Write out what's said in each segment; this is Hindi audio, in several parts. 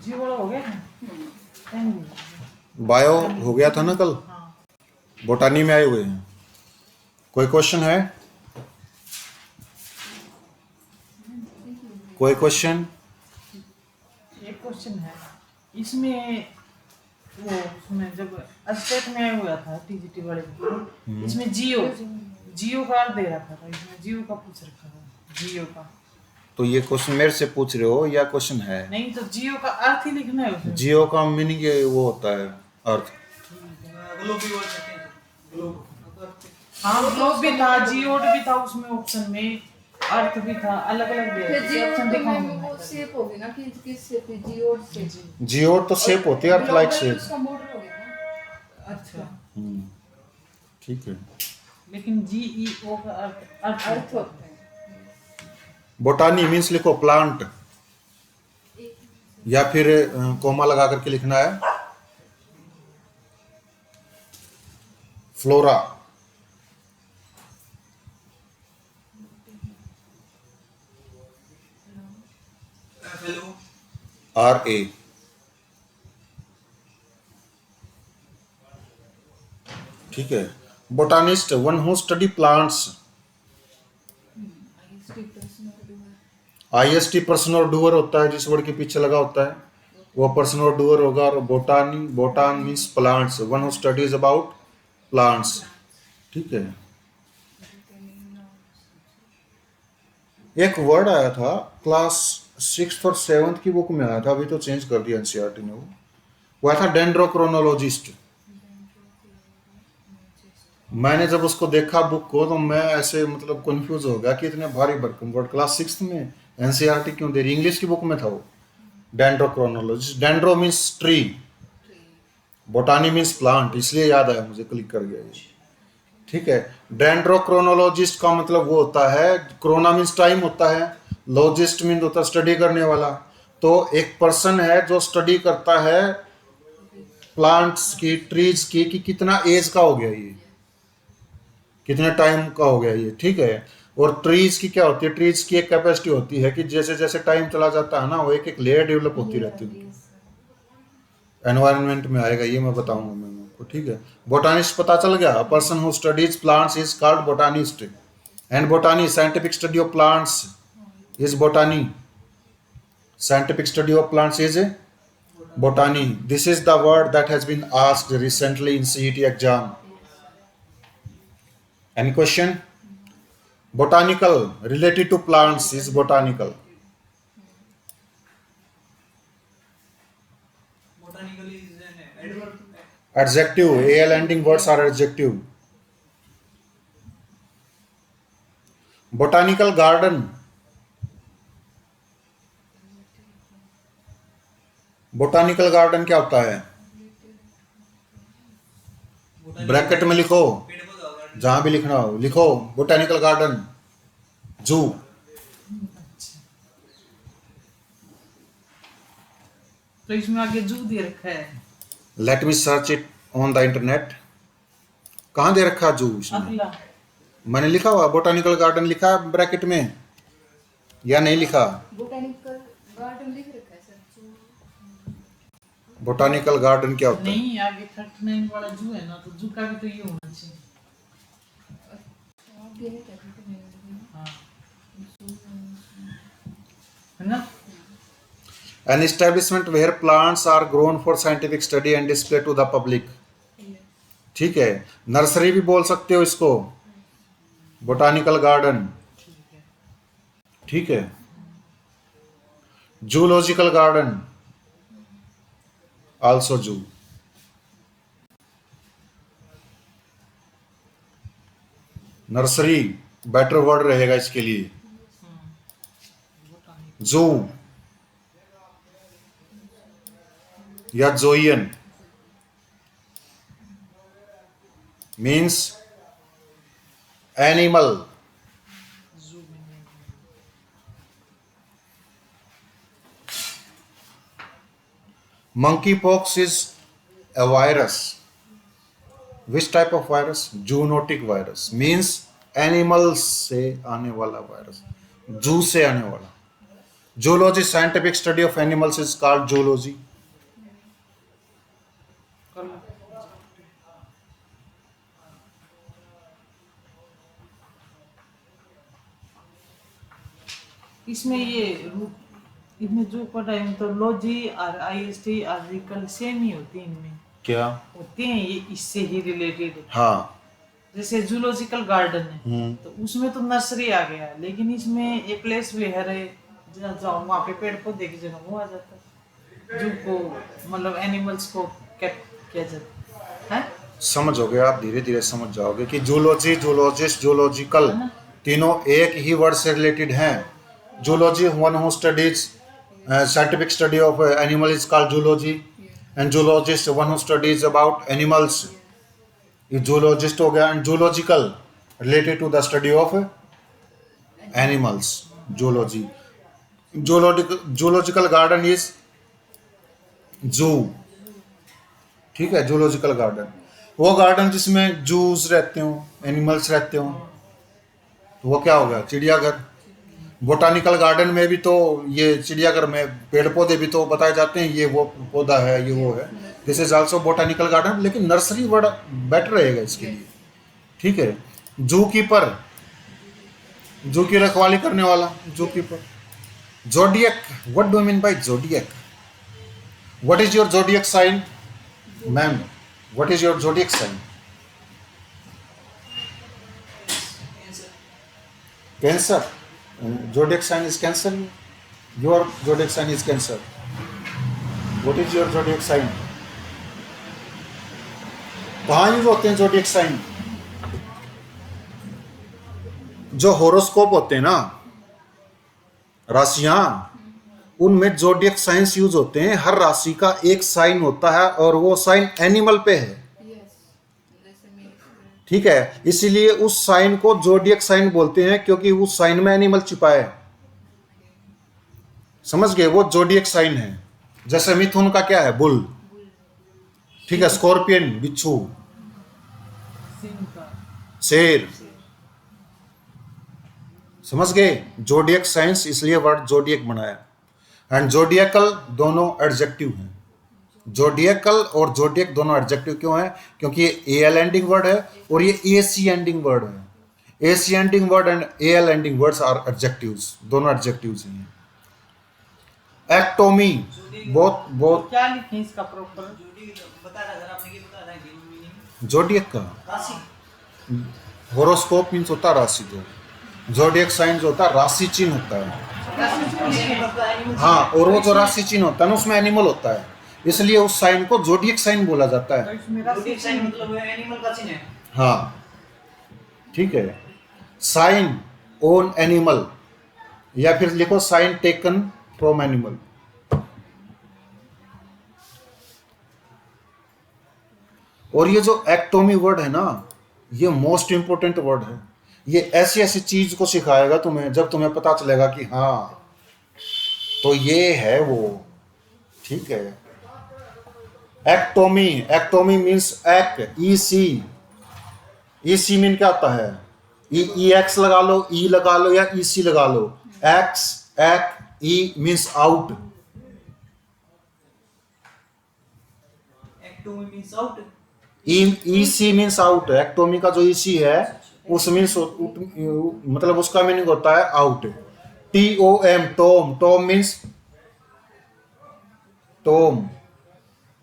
जी वाला हो गया ना। बायो हो गया था ना कल। हाँ। बोटानी में आए हुए हैं। कोई क्वेश्चन है? कोई क्वेश्चन? एक क्वेश्चन है इसमें, वो उसमें जब अस्टेट में आया हुआ था टीजीटी वाले को, इसमें जियो का दे रखा था, इसमें जियो का पूछ रखा था, जियो का। तो ये क्वेश्चन मेरे से पूछ रहे हो या क्वेश्चन है? नहीं तो जियो का अर्थ ही लिखना है उसमें। जियो का मीनिंग वो होता है अर्थ। हाँ ग्लोब भी था, जियोड भी था उसमें ऑप्शन में, अर्थ भी था, अलग अलग दे रखे थे ऑप्शन दिखाऊंगी मैं। शेप होगी ना कि किस शेप की जियोड से। जियोड तो शेप होती है, अर्थ लाइक शेप। उसका मॉडल हो गया ना। अच्छा ठीक है। लेकिन जीईओ का अर्थ होता है। बोटानी मीन्स लिखो प्लांट, या फिर कोमा लगा करके लिखना है फ्लोरा। RA। ठीक है। Botanist one who study plants. IST person और डूअर होता है, जिस वर्ड के पीछे लगा होता है वो पर्सन और डूअर होगा। और botan means plants, one who studies about plants. ठीक है। एक वर्ड आया था क्लास 6th और 7th की बुक में आया था, अभी तो चेंज कर दिया NCERT ने। वो आया था डेंड्रोक्रोनोलॉजिस्ट। मैंने जब उसको देखा बुक को तो मैं ऐसे मतलब कंफ्यूज हो गया कि इतने भारी भरकम वर्ड क्लास 6th में NCERT क्यों दे रही। इंग्लिश की बुक में था वो dendrochronologist. Dendro means tree, botany means plant, इसलिए याद आया मुझे, क्लिक कर गया ये। ठीक है। डेंड्रोक्रोनोलॉजिस्ट का मतलब वो होता है, क्रोना मीन्स टाइम होता है, लॉजिस्ट मीन्स होता है स्टडी करने वाला। तो एक पर्सन है जो स्टडी करता है प्लांट्स की, ट्रीज की, कि कितना एज का हो गया ये, कितने टाइम का हो गया ये। ठीक है। और ट्रीज की क्या होती है, ट्रीज की एक कैपेसिटी होती है कि जैसे जैसे टाइम चला जाता है ना, वो एक एक लेयर डेवलप होती रहती है। एनवायरनमेंट में आएगा ये, मैं बताऊंगा मैं आपको। ठीक है। बोटानिस्ट पता चल गया। Person who studies plants is called botanist, and botany scientific study of plants is botany. Scientific study of plants is botany. This is the word that has been asked recently in CET exam. Any question? Botanical, related to plants, is botanical. Botanical is an adverb. Adjective, AL ending words are adjective. Botanical garden. Botanical garden क्या होता है? ब्रैकेट में लिखो, जहां भी लिखना हो लिखो। बोटानिकल गार्डन, जू। तो इसमें आगे जू दे रखा है। Let me search it on the internet. कहाँ दे रखा जू इसमें? अगला मैंने लिखा हुआ बोटानिकल गार्डन लिखा है ब्रैकेट में, या नहीं लिखा? बोटेनिकल गार्डन लिख रखा है सर। बोटानिकल गार्डन क्या होता है? नहीं, आगे 39 वाला जू है ना, तो जू का भी तो ये होना चाहिए। हाँ है ना। An establishment where plants are grown for scientific study and display to the public. ठीक है। नर्सरी भी बोल सकते हो इसको, बोटानिकल गार्डन। ठीक है। Zoological garden, also zoo. Nursery better word रहेगा इसके लिए। जू या zoion means animal. Monkey pox is a virus. Which type of virus? Zoonotic virus means animals से आने वाला वायरस, जू से आने वाला। Zoology, scientific study of animals is called zoology. इसमें ये इसमें जो पढ़ा है तो लॉजी और आईएसटी आर्टिकल सेम ही होती है, इनमें क्या? होते हैं ये इससे ही रिलेटेड। हाँ। जैसे जूलॉजिकल गार्डन है तो उसमें तो नर्सरी आ गया, लेकिन इसमें एक प्लेस भी है जहाँ जाओ वहाँ पे पेड़ पौधे की जगह वो आ जाता है, जू को मतलब एनिमल्स को कैप किया जाता है। समझोगे आप, धीरे धीरे समझ जाओगे कि जूलॉजी, जूलॉजिस्ट, जूलॉजिकल तीनों एक ही वर्ड से रिलेटेड हैं। Zoology one who studies scientific study of animal is called zoology, and zoologist one who studies about animals, ये जूलॉजिस्ट हो गया। And zoological related to the study of animals, zoology. Zoological garden is zoo, ठीक है। जूलॉजिकल गार्डन वो गार्डन जिसमें जूस रहते हो, एनिमल्स रहते हो, तो वो क्या हो गया? चिड़ियाघर। बोटानिकल गार्डन में भी तो ये चिड़ियाघर में पेड़ पौधे भी तो बताए जाते हैं, ये वो पौधा है, ये वो है, this is also botanical garden, लेकिन नर्सरी वर्ड बेटर रहेगा इसके लिए, ठीक है। जू कीपर, जू की रखवाली करने वाला, zoo keeper. Zodiac, what do you mean by zodiac? What is your zodiac sign ma'am? What is your zodiac sign? Cancer. Zodiac sign is Cancer. Your zodiac sign is Cancer. What is your zodiac sign? कहाँ यूज होते हैं zodiac sign? जो होरोस्कोप होते हैं ना, राशियां, उनमें जोडियक साइंस यूज होते हैं। हर राशि का एक साइन होता है और वो साइन एनिमल पे है, ठीक है। इसीलिए उस साइन को जोडियक साइन बोलते हैं, क्योंकि उस साइन में एनिमल छिपा है, समझ गए? वो जोडियक साइन है। जैसे मिथुन का क्या है? बुल, ठीक है। स्कॉर्पियन बिच्छू, शेर, समझ गए? जोडियक साइंस, इसलिए वर्ड जोडियक बनाया। एंड जोडियकल दोनों एडजेक्टिव हैं। जोडियकल और जोडियक दोनों एडजेक्टिव क्यों है? क्योंकि ये एल एंडिंग वर्ड है और ये एसी एंडिंग वर्ड है। AC ending word and L ending words are adjectives, दोनों एडजेक्टिव्स हैं। एक्टोमी, बहुत बहुत क्या लिखें इसका प्रॉपर? बता रहा सर आपने, ये बता रहा है जोडियक का राशि, होरोस्कोप मीन्स होता है राशि, जो जोडियक साइंस होता है राशि चिन्ह होता है। हाँ, और वो जो राशि चिन्ह होता है ना, उसमें एनिमल होता है, इसलिए उस साइन को जोडियक साइन बोला जाता है। जोडियक साइन मतलब एनिमल का चिन्ह है। हाँ, ठीक है। साइन ऑन एनिमल, या फिर लिखो साइन टेकन फ्रॉम एनिमल। और ये जो एक्टोमी वर्ड है ना, ये मोस्ट इंपोर्टेंट वर्ड है। ये ऐसी ऐसी चीज को सिखाएगा तुम्हें, जब तुम्हें पता चलेगा कि हाँ तो ये है वो, ठीक है। एक्टोमी, एक्टोमी मीन्स एक, ई सी, ई सी मीन क्या होता है? ई एक्स लगा लो, ई लगा लो, या ई सी लगा लो। एक्स, एक, E means out. Ectomy means out, E C means out. Ectomy का जो ई सी है उस मीन्स मतलब उसका मीनिंग होता है out. T O M, tom, tom means tom,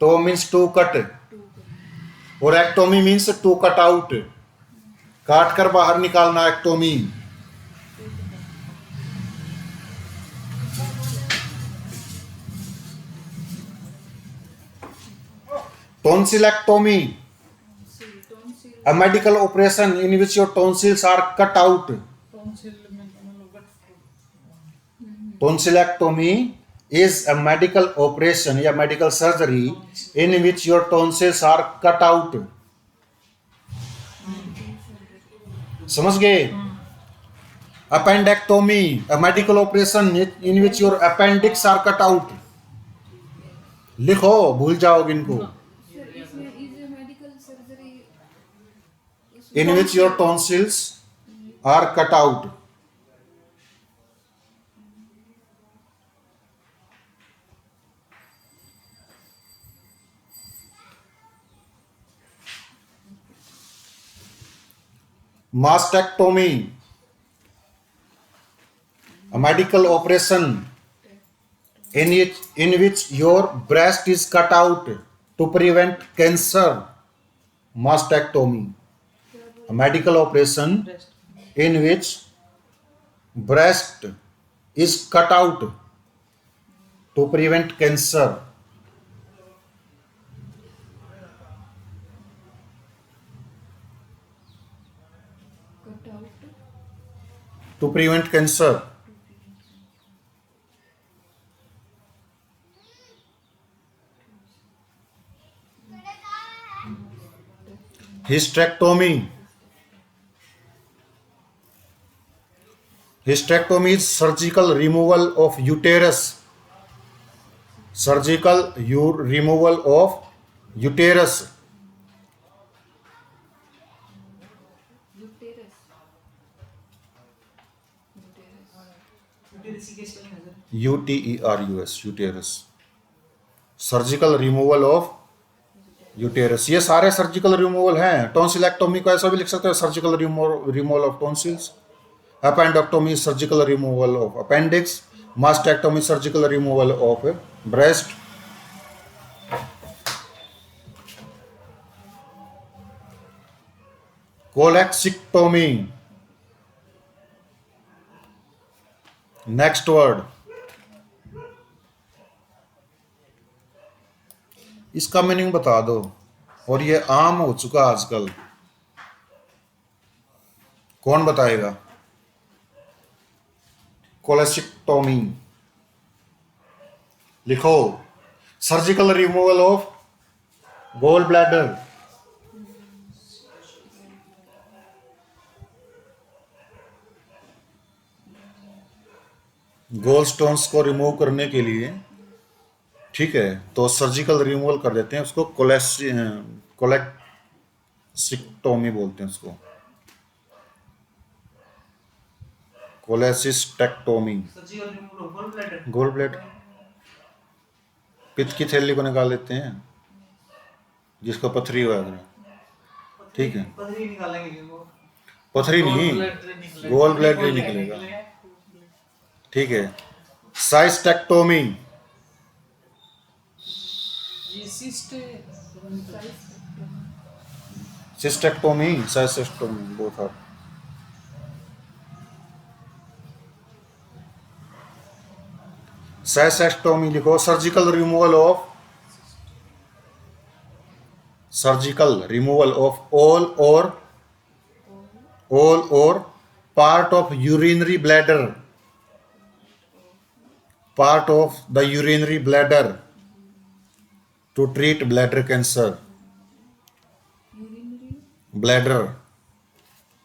tom means to cut, और ectomy means to cut out, काट कर बाहर निकालना, ectomy. tonsillectomy, a medical operation in which your tonsils are cut out. Tonsillectomy is a medical operation या medical surgery in which your tonsils are cut out. समझ गए? Appendectomy, a medical operation in which your appendix are cut out. लिखो, भूल जाओगे इनको। In which your tonsils are cut out. mastectomy, a medical operation in which your breast is cut out to prevent cancer. Mastectomy, a medical operation breast in which breast is cut out to prevent cancer. Cut out. To prevent cancer. Hysterectomy. Hysterectomy is surgical removal of uterus. Surgical removal of uterus. Uterus. Uterus. Uterus की स्पेलिंग है sir? Uterus. Uterus. Surgical removal of uterus, ये सारे सर्जिकल रिमूवल हैं। टॉन्सिलेक्टोमी को ऐसा भी लिख सकते हैं, surgical removal of tonsils. Appendectomy surgical removal of appendix. Mastectomy surgical removal of breast. Cholecystectomy, next word, इसका मीनिंग बता दो। और ये आम हो चुका आजकल, कौन बताएगा? कोलेक्सिक्टोमी लिखो। Surgical removal of gall bladder. Goal stones को रिमूव करने के लिए, ठीक है, तो सर्जिकल रिमूवल कर देते हैं उसको। कोलेक्सिक्टोमी बोलते हैं उसको, cholecystectomy. Surgical removal of gall bladder. Gall bladder, पित्त की थैली को निकाल लेते हैं, जिसको पथरी हुआ है, ठीक है। पथरी निकालेंगे वो। पथरी नहीं, गोल ब्लैडर ही निकलेगा, ठीक है। साइस्टेक्टोमी, ये सिस्ट सिस्टेक्टोमी, साइस्टेक्टोमी, बोथ आर। साइस्टेक्टोमी लिखो। Surgical removal of all or part of urinary bladder, part of the urinary bladder to treat bladder cancer. Urinary. Bladder,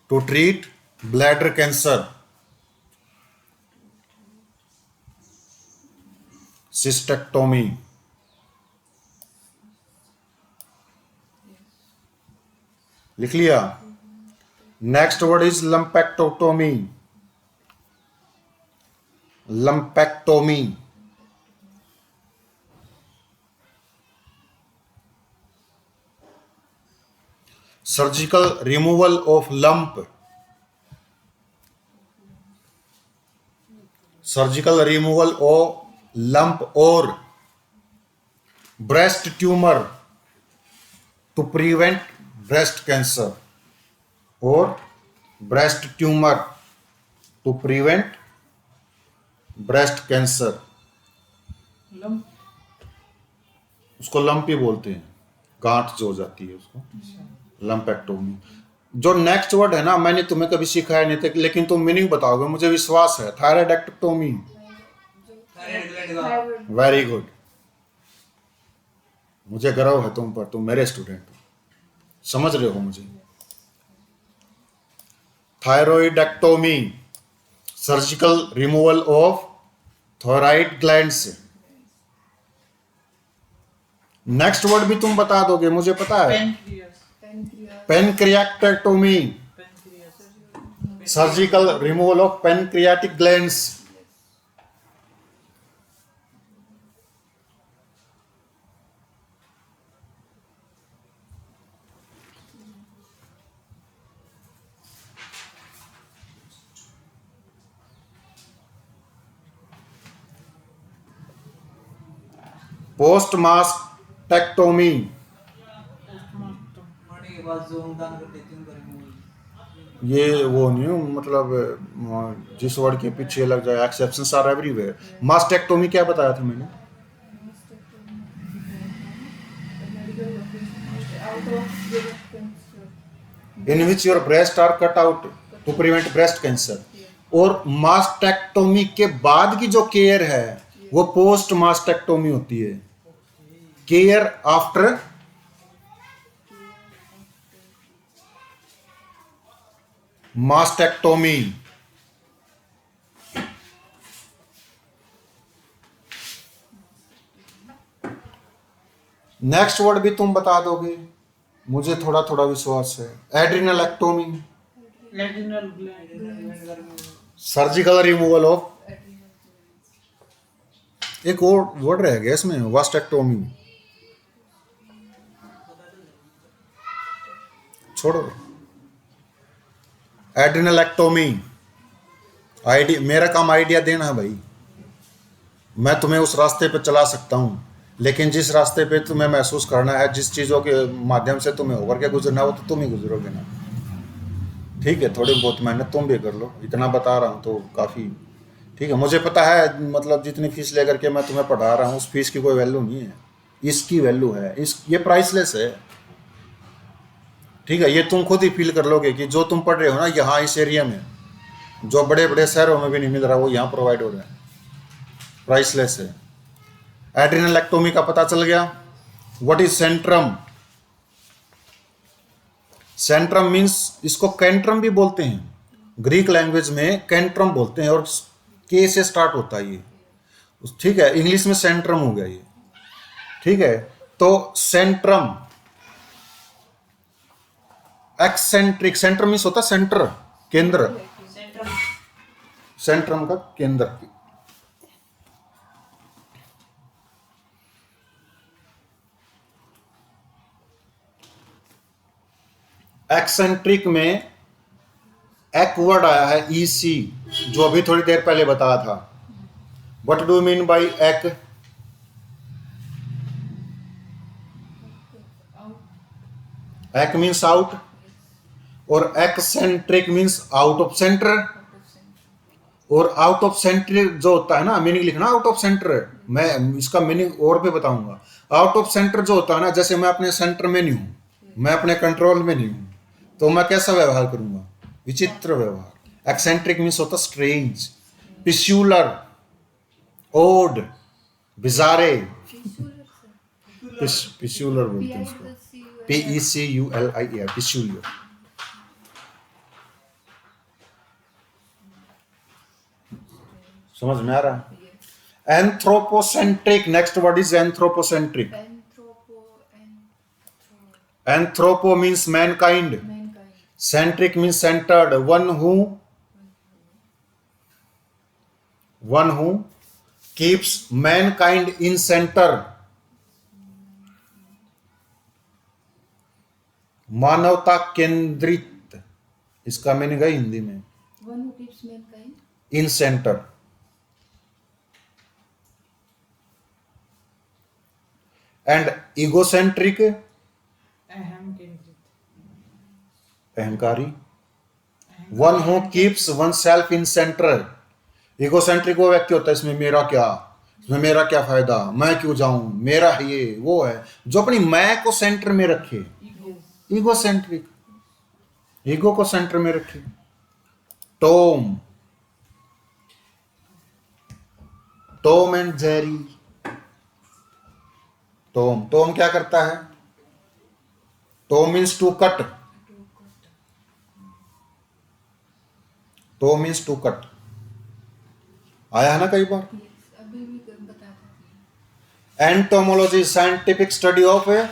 to treat bladder cancer. Cystectomy. लिख लिया। Next word is lumpectomy. Lumpectomy, surgical removal of lump. Surgical removal of lump और breast tumour to prevent breast cancer. और breast tumour to prevent breast cancer. Lump, उसको लंप ही बोलते हैं, गांठ जो हो जाती है उसको लंपेक्टोमी। जो नेक्स्ट वर्ड है ना, मैंने तुम्हें कभी सिखाया नहीं था, लेकिन तुम मीनिंग बताओगे, मुझे विश्वास है। थायराइडेक्टोमी। थायराइड ग्लैंड का। Thyroid. वेरी गुड, मुझे गर्व है तुम पर, तुम मेरे स्टूडेंट हो, समझ रहे हो मुझे। Thyroidectomy, surgical removal of thyroid glands. Next word भी तुम बता दोगे, मुझे पता है। Pancreas, Pancreas. Pancreatectomy, pancreas, surgical removal of pancreatic glands. Post mastectomy मरने के बाद जो अंगदान कर देते हैं उनका रिमूवल। ये वो नहीं हो, मतलब जिस वर्ड के पीछे लग जाए, एक्सेप्शंस आर एवरीवेयर। मास्टेक्टोमी क्या बताया था मैंने? medical location out of breast cancer. In which your breast are cut out to prevent breast cancer. और मास्टेक्टोमी के बाद की जो केयर है वो पोस्ट मास्टेक्टोमी होती है। Care after mastectomy. Next word भी तुम बता दोगे, मुझे थोड़ा थोड़ा विश्वास है। एड्रिनलेक्टोमी, लेजिनल ग्लैंड, ग्लैंड का removal. Surgical removal of. Adrenal glands. एक और वर्ड रह गया इसमें, वास्टेक्टोमी। छोड़ो, एड्रिनलेक्टोमी। आइडिया, मेरा काम आइडिया देना है भाई। मैं तुम्हें उस रास्ते पे चला सकता हूँ, लेकिन जिस रास्ते पे तुम्हें महसूस करना है, जिस चीज़ों के माध्यम से तुम्हें होकर के गुजरना है, वो तो तुम ही गुजरोगे ना। ठीक है, थोड़ी बहुत मेहनत तुम भी कर लो, इतना बता रहा हूँ तो काफ़ी ठीक है। मुझे पता है, मतलब जितनी फीस लेकर के मैं तुम्हें पढ़ा रहा हूँ, उस फीस की कोई वैल्यू नहीं है, इसकी वैल्यू है। ये प्राइसलेस है। ठीक है, ये तुम खुद ही फील कर लोगे कि जो तुम पढ़ रहे हो ना यहाँ इस एरिया में, जो बड़े बड़े शहरों में भी नहीं मिल रहा, वो यहाँ प्रोवाइड हो रहा है। प्राइसलेस है। एड्रिनलेक्टोमी का पता चल गया। What is Centrum? Centrum means, इसको कैंट्रम भी बोलते हैं, ग्रीक लैंग्वेज में कैंट्रम बोलते हैं, और के से स्टार्ट होता है ये। ठीक है, इंग्लिश में सेंट्रम हो गया ये। ठीक है, तो सेंट्रम, एक्सेंट्रिक, सेंट्रम मीन्स होता है सेंटर, केंद्र। सेंट्रम सेंट्रम का केंद्र। एक्सेंट्रिक में एक वर्ड आया है EC, जो अभी थोड़ी देर पहले बताया था। व्हाट डू मीन बाय एक? Out. एक मीन्स आउट, और eccentric means out of centre. Out of center. और आउट ऑफ सेंटर जो होता है ना, मीनिंग लिखना आउट ऑफ सेंटर, मैं इसका मीनिंग और भी बताऊंगा। आउट ऑफ सेंटर जो होता है ना, जैसे मैं अपने सेंटर में नहीं हूँ, मैं अपने कंट्रोल में नहीं हूँ, तो मैं कैसा व्यवहार करूंगा? विचित्र व्यवहार। एक्सेंट्रिक मीन्स होता strange, peculiar, odd, bizarre. Peculiar, sir. Peculiar बोलते हैं इसको, PECULIER, पिस्यूलर। समझ में आ रहा है? Yes. Anthropocentric, next word is anthropocentric. Anthropo means Mankind, Mankind. centric means centered, one who keeps mankind in center। मानवता केंद्रित, इसका मीनिंग है हिंदी में One who keeps mankind. In centre. And egocentric, अहम केंद्रित, अहंकारी। One who keeps one self in centre. Egocentric वो व्यक्ति होता है, इसमें मेरा क्या, इसमें मेरा क्या फायदा, मैं क्यों जाऊं, मेरा ये वो है, जो अपनी मैं को सेंटर में रखे। ईगो, इगोसेंट्रिक, ईगो को सेंटर में रखे। Tom, Tom and Jerry. Tom क्या करता है? Tom means to cut, tom means to cut. आया है ना कई बार। Yes. अभी भी बता था। Entomology, scientific study of cutting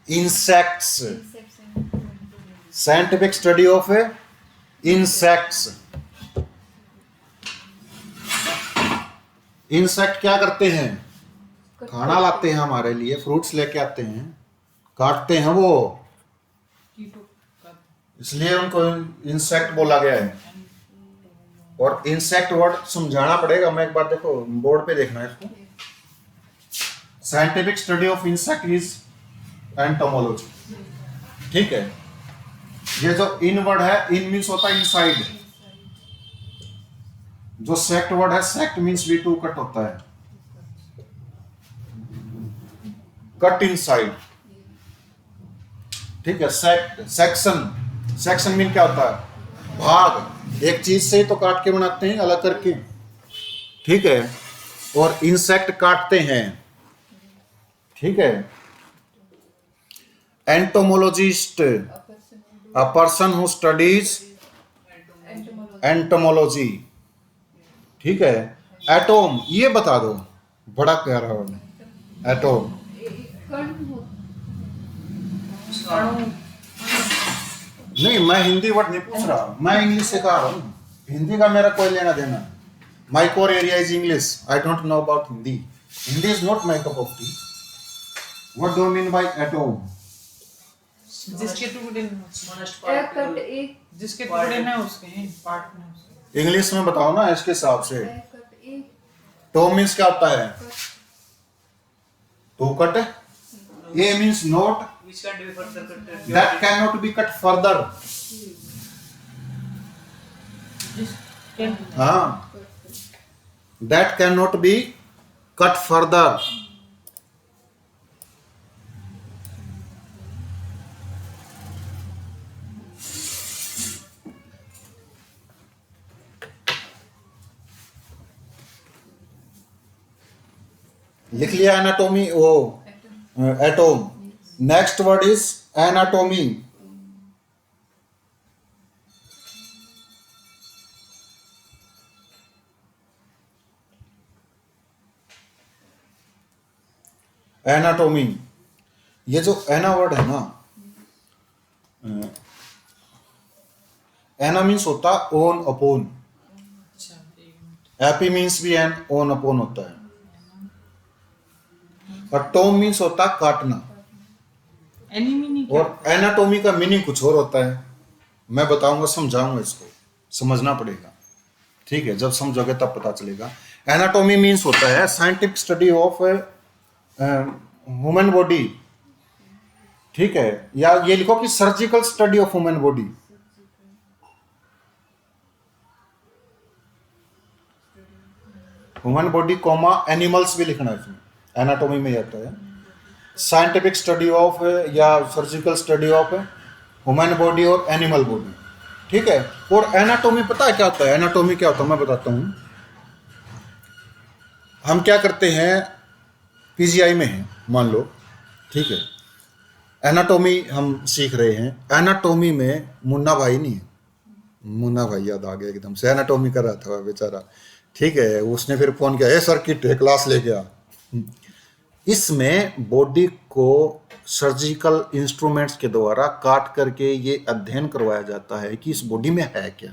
insects, Insects and scientific study of insects। Insect क्या करते हैं? खाना लाते हैं हमारे लिए, फ्रूट्स लेके आते हैं, काटते हैं वो, कीटों का इसलिए उनको इंसेक्ट बोला गया है। और इंसेक्ट वर्ड समझाना पड़ेगा, मैं एक बार देखो बोर्ड पे देखना है इसको। Scientific study of insect is entomology. ठीक है, ये जो इन वर्ड है, इन मीन्स होता है इनसाइड, जो सेक्ट वर्ड है, sect means we to cut होता है, कट इनसाइड। ठीक है, सेक्ट, सेक्शन, सेक्शन मीन क्या होता है, भाग, एक चीज से तो काट के बनाते हैं अलग करके। ठीक है, और इंसेक्ट काटते हैं। ठीक है, entomologist, a person who studies entomology. ठीक है, एटोम, ये बता दो, बड़ा प्यारा वर्ड है एटोम। कण हो अणु, नहीं, मैं हिंदी वर्ड नहीं पूछ रहा, मैं इंग्लिश सिखा रहा हूँ, हिंदी का मेरा कोई लेना देना। माई core area is English, I don't know about Hindi, Hindi is not my cup of T. What do you mean bye atom? जिसके टुकड़े हैं उसके, एक कट एक जिसके टुकड़े हैं उसके, पार्ट में उसके। इंग्लिश में बताओ ना इसके हिसाब से। एक कट एक टो मीन्स क्या होता है, to cut. A means not, Which can be further cut. that cannot be cut further। जिसके हाँ, that cannot be cut further। लिख लिया एनाटोमी, वो atom. Next word is anatomy. Anatomy, ये जो एना वर्ड है ना, एना मीन्स होता है ओन अपोन, अच्छा, एक मिनट। एपी मीन्स भी एन ओन अपोन होता है, और टोम मीन्स होता है काटना। एनीमी नहीं क्या? और एनाटोमी का मीनिंग कुछ और होता है, मैं बताऊंगा, समझाऊंगा, इसको समझना पड़ेगा। ठीक है, जब समझोगे तब पता चलेगा। एनाटोमी मीन्स होता है scientific study of human body. ठीक है, या ये लिखो कि surgical study of human body. Human body comma animals भी लिखना है इसमें, एनाटोमी में आता है साइंटिफिक स्टडी ऑफ या surgical study of human body और एनिमल बॉडी। ठीक है, और एनाटोमी पता है क्या होता है, एनाटोमी क्या होता है मैं बताता हूँ। हम क्या करते हैं, पीजीआई में हैं मान लो, ठीक है, एनाटोमी हम सीख रहे हैं। एनाटोमी में मुन्ना भाई नहीं है, मुन्ना भाई याद आ गया एकदम से, एनाटोमी कर रहा था बेचारा। ठीक है, उसने फिर फोन किया, ए सर्किट है, क्लास लेके आ। इसमें बॉडी को सर्जिकल इंस्ट्रूमेंट्स के द्वारा काट करके ये अध्ययन करवाया जाता है कि इस बॉडी में है क्या,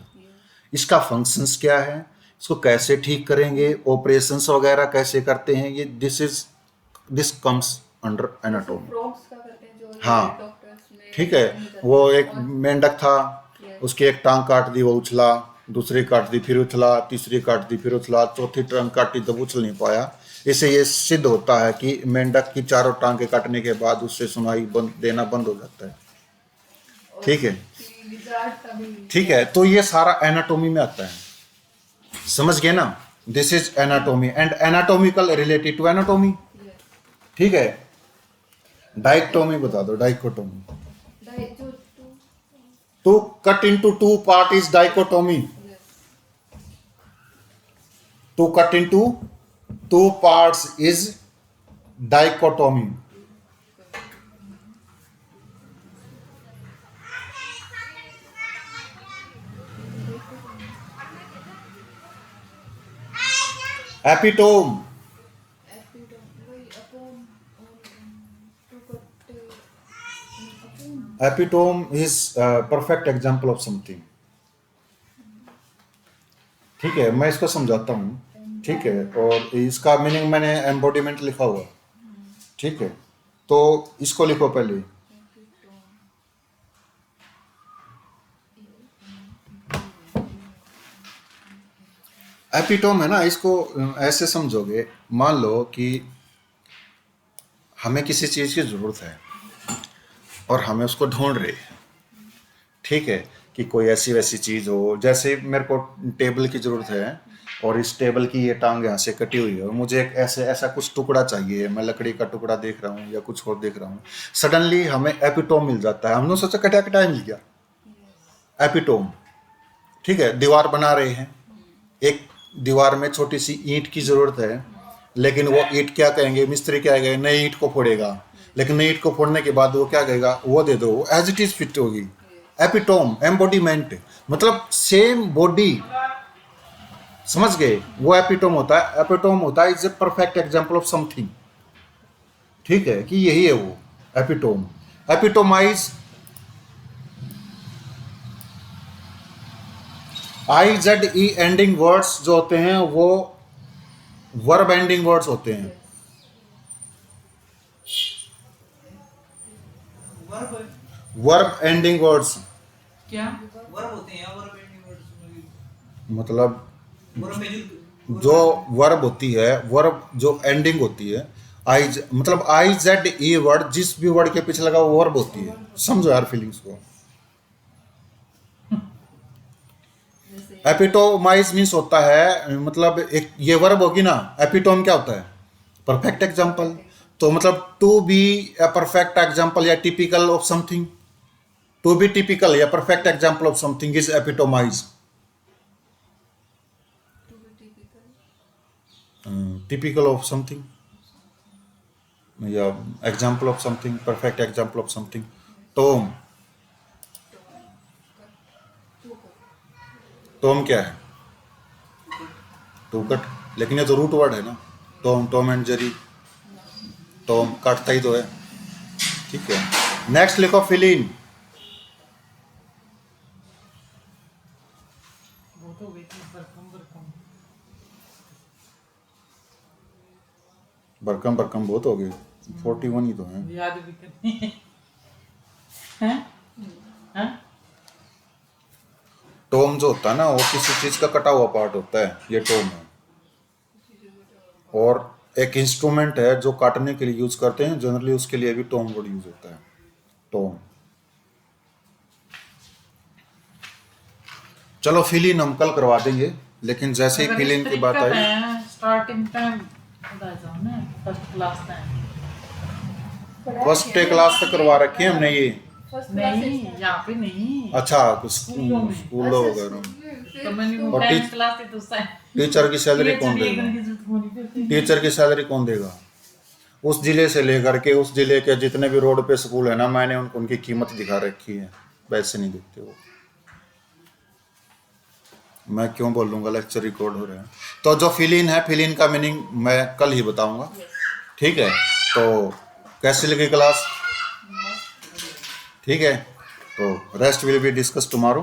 इसका फंक्शंस क्या है, इसको कैसे ठीक करेंगे, ऑपरेशंस वगैरह कैसे करते हैं, ये this comes under anatomy. Frogs का करते हैं जो हाँ, डॉक्टर्स में ठीक है, वो एक मेंढक था, उसकी एक टांग काट दी, वो उछला, दूसरी काट दी फिर उछला, तीसरी काट दी फिर उछला, चौथी टांग काटी तब उछल नहीं पाया। इससे ये सिद्ध होता है कि मेंढक की चारों टांगे काटने के बाद उससे सुनाई देना बंद हो जाता है। ठीक है, लिजार्ड का भी ठीक है, तो ये सारा एनाटोमी में आता है, समझ गए ना। This is anatomy and anatomical related to anatomy. ठीक है, डाइकोटोमी बता दो, डाइकोटोमी। जो to cut into two part is dichotomy. To cut into two parts is dichotomy. Epitome, वही upon to cut upon epitome is perfect example of something. ठीक है, मैं इसको समझाता हूँ। ठीक है, और इसका मीनिंग मैंने एम्बॉडीमेंट लिखा हुआ। ठीक है, तो इसको लिखो पहले, एपिटोम है ना, इसको ऐसे समझोगे, मान लो कि हमें किसी चीज की जरूरत है और हमें उसको ढूंढ रहे हैं, ठीक है, कि कोई ऐसी वैसी चीज हो, जैसे मेरे को टेबल की जरूरत है और इस टेबल की ये टांग यहाँ से कटी हुई है और मुझे एक ऐसा कुछ टुकड़ा चाहिए, मैं लकड़ी का टुकड़ा देख रहा हूँ या कुछ और देख रहा हूँ, सडनली हमें एपिटोम मिल जाता है, हमने सोचा कटा कटा मिल गया, एपिटोम, ठीक है। दीवार बना रहे हैं, एक दीवार में छोटी सी ईंट की जरूरत है, लेकिन वो ईंट क्या कहेंगे, मिस्त्री क्या कहेंगे, नई ईंट को फोड़ेगा, लेकिन नई ईंट को फोड़ने के बाद वो क्या कहेगा, वो दे दो, एज इट इज फिट होगी। एपिटोम, एम्बोडीमेंट, मतलब सेम बॉडी, समझ गए, वो एपिटोम होता है। एपिटोम होता है is a perfect example of something, ठीक है, कि यही है वो एपिटोम। एपिटोमाइज, IZE एंडिंग वर्ड्स जो होते हैं वो वर्ब एंडिंग वर्ड्स होते हैं। वर्ब वर्ब एंडिंग वर्ड्स क्या? वर्ब होते हैं, वर्ब एंडिंग वर्ड्स, मतलब वर्ब में जो वर्ब होती है, वर्ब जो एंडिंग होती है, मतलब IZE वर्ड, जिस भी वर्ड के पीछे लगा वो वर्ब होती है, समझो यार फीलिंग्स को। जैसे एपिटोमाइज मीन्स होता है, मतलब एक ये वर्ब होगी ना, एपिटोम क्या होता है, परफेक्ट एग्जाम्पल, तो मतलब to be a perfect example या typical of something, to be typical या perfect example of something is epitomise. To be typical, typical of something या example of something, perfect example of something. Tome, tome क्या है, टू कट, लेकिन ये तो रूट वर्ड है ना, Tom, Tom and Jerry, Tom काटता ही तो है, ठीक है। नेक्स्ट लिखो फिलिन। वो तो गई थी बरकम बरकम। बरकम बरकम बहुत हो गए, 41 ही तो है। याद भी करनी है। हैं? हैं? टोम जो होता है ना, वो किसी चीज का कटा हुआ पार्ट होता है, ये टोम है। और एक इंस्ट्रूमेंट है जो काटने के लिए यूज करते हैं, जनरली उसके लिए भी टोम वर्ड यूज होता है, टोम। चलो फिलिन हम कल करवा देंगे, लेकिन जैसे ही फिलिन की बात आई, स्टार्टिंग टाइम बता जाओ ना, first class time. First class तक करवा रखी है हमने ये। फर्स्ट नहीं, यहाँ पे नहीं। अच्छा, कुछ स्कूलों में। स्कूलों वगैरह। तो मैंने वो और 10th क्लास थी तो उससे टीचर की सैलरी कौन PhD देगा, करने की जरूरत होनी पड़ती। टीचर की सैलरी कौन देगा, उस जिले से लेकर के उस जिले के जितने भी रोड पे स्कूल है ना, मैंने उनकी कीमत दिखा रखी है, वैसे नहीं देते वो। मैं क्यों बोलूँगा, लेक्चर रिकॉर्ड हो रहे हैं। तो जो फिलिन है, फिलिन का मीनिंग मैं कल ही बताऊंगा, ठीक है। तो कैसी लगी क्लास, ठीक है, तो rest will be discuss tomorrow.